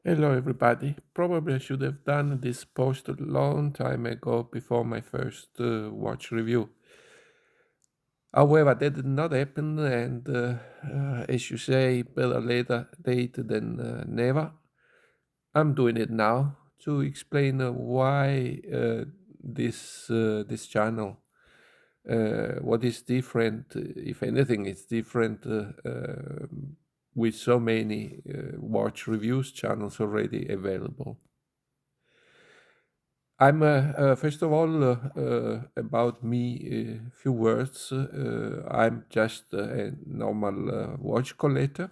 Hello, everybody. Probably I should have done this post a long time ago before my first watch review. However, that did not happen, and as you say, better later late than never. I'm doing it now to explain why this channel, what is different, if anything, it's different with so many watch reviews channels already available. I'm first of all about me. A few words. I'm just a normal watch collector.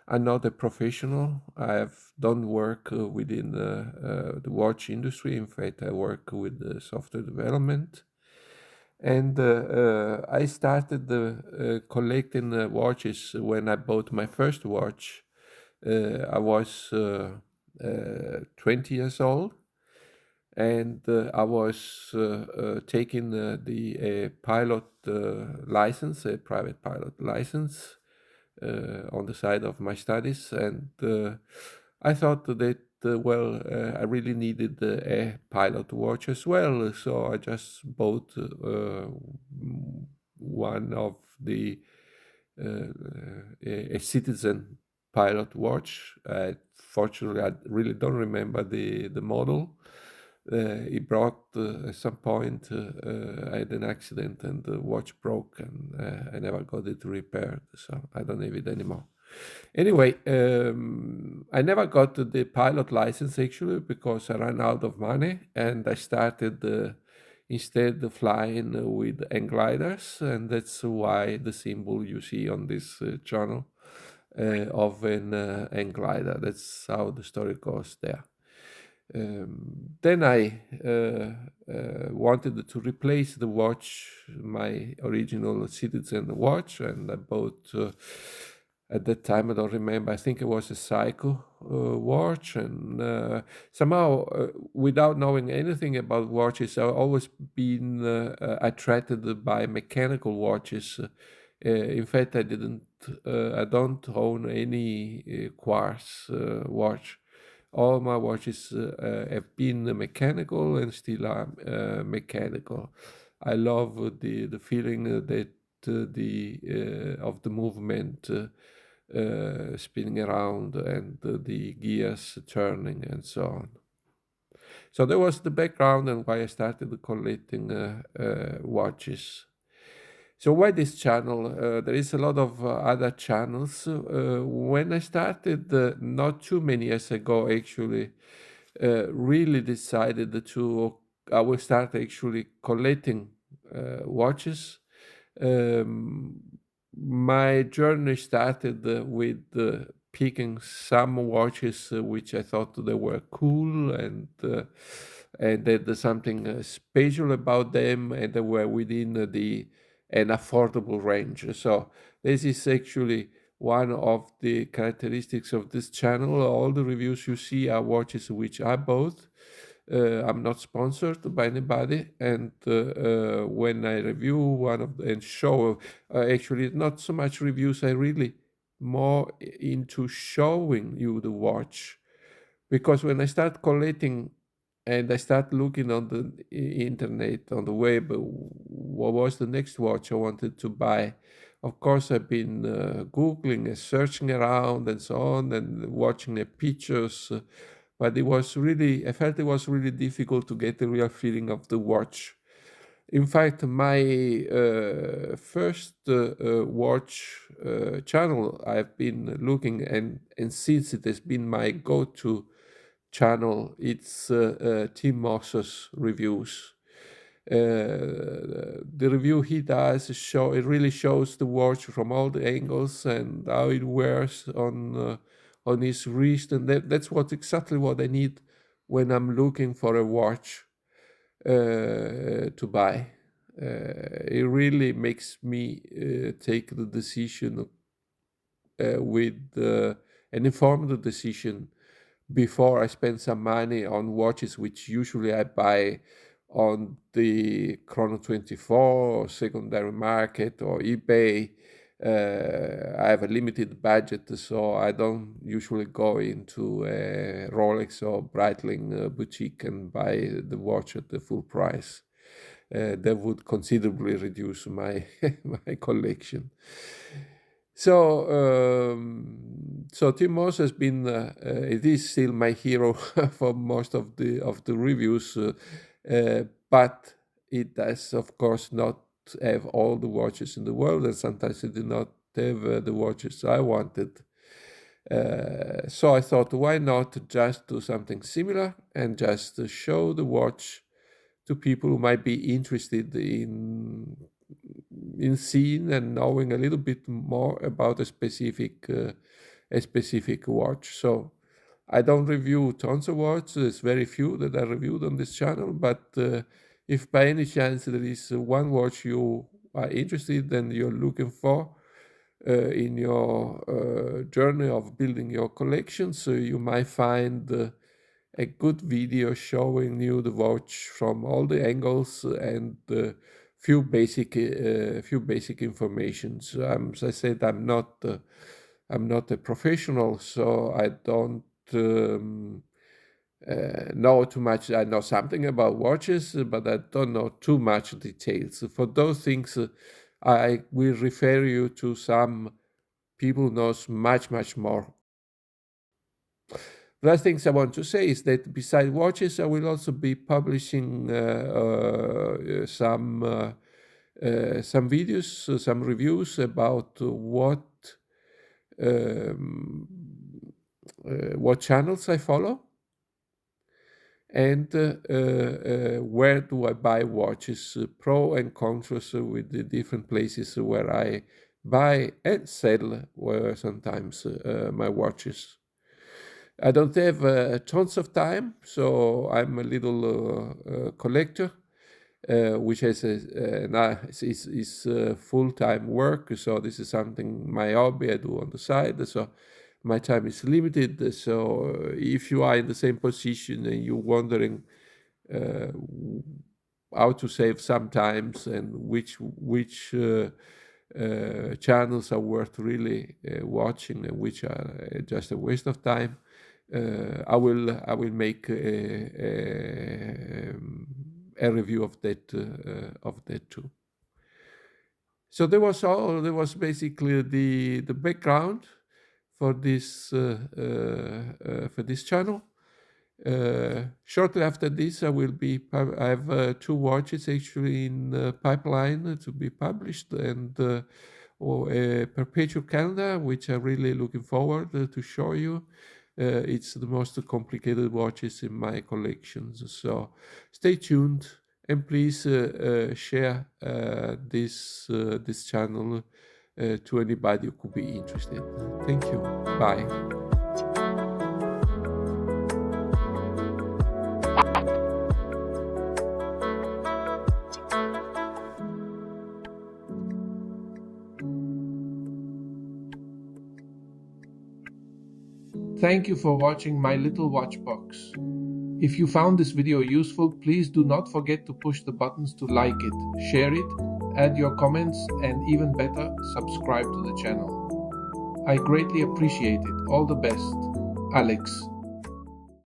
I'm not a professional. I've done work within the watch industry. In fact, I work with software development, and I started collecting watches when I bought my first watch. I was 20 years old, and I was taking the pilot license, a private pilot license, on the side of my studies, and I thought that I really needed a pilot watch as well, so I just bought one of the a citizen pilot watch. Fortunately, I really don't remember the model. It broke at some point. I had an accident and the watch broke, and I never got it repaired, so I don't have it anymore. Anyway, I never got the pilot license actually because I ran out of money, and I started instead flying with hang gliders, and that's why the symbol you see on this channel of an hang glider. That's how the story goes there. Then I wanted to replace the watch, my original Citizen watch, and I bought. At that time, I don't remember. I think it was a Psycho watch, and somehow, without knowing anything about watches, I've always been attracted by mechanical watches. In fact, I don't own any quartz watch. All my watches have been mechanical and still are mechanical. I love the feeling that the of the movement spinning around and the gears turning and so on. So that was the background and why I started collecting watches. So why this channel? There is a lot of other channels. When I started, not too many years ago, actually, really decided to. I will start actually collecting watches. Um, my journey started with picking some watches which I thought they were cool and there's something special about them, and they were within the an affordable range. So this is actually one of the characteristics of this channel. All the reviews you see are watches which I bought. I'm not sponsored by anybody, and when I review one of and show, actually not so much reviews. I really more into showing you the watch, because when I start collecting and I start looking on the internet, on the web, what was the next watch I wanted to buy. Of course, I've been Googling and searching around and so on and watching the pictures, but I felt it was really difficult to get the real feeling of the watch. In fact, my first watch channel I've been looking, and since it has been my go-to channel, it's Tim Moss's reviews. The review he does it really shows the watch from all the angles and how it wears on his wrist, and that's exactly what I need when I'm looking for a watch to buy. It really makes me take the decision with an informed decision before I spend some money on watches, which usually I buy on the Chrono 24 or secondary market or eBay. I have a limited budget, so I don't usually go into a Rolex or Breitling boutique and buy the watch at the full price. That would considerably reduce my my collection. So Tim Moss has been it is still my hero for most of the reviews, but it does of course not have all the watches in the world, and sometimes it did not have the watches I wanted. So I thought, why not just do something similar and just show the watch to people who might be interested in seeing and knowing a little bit more about a specific watch. So I don't review tons of watches. There's very few that I reviewed on this channel, but if by any chance there is one watch you are interested and you're looking for in your journey of building your collection, so you might find a good video showing you the watch from all the angles and few basic information. So as I said, I'm not a professional, so I don't know too much. I know something about watches, but I don't know too much details. For those things, I will refer you to some people who knows much more. The last things I want to say is that besides watches, I will also be publishing some videos, some reviews about what channels I follow, and where do I buy watches, pro and cons with the different places where I buy and sell sometimes my watches. I don't have tons of time, so I'm a little collector, which is full-time work. So this is something, my hobby I do on the side. So my time is limited. So if you are in the same position and you're wondering how to save sometimes and which channels are worth really watching and which are just a waste of time, I will make a review of that too. So there was basically the background for this channel. Shortly after this, I have 2 watches actually in pipeline to be published, and a perpetual calendar, which I'm really looking forward to show you. It's the most complicated watches in my collections. So stay tuned, and please share this channel to anybody who could be interested. Thank you. Bye. Thank you for watching My Little Watchbox. If you found this video useful, please do not forget to push the buttons to like it, share it, add your comments, and even better, subscribe to the channel. I greatly appreciate it. All the best. Alex.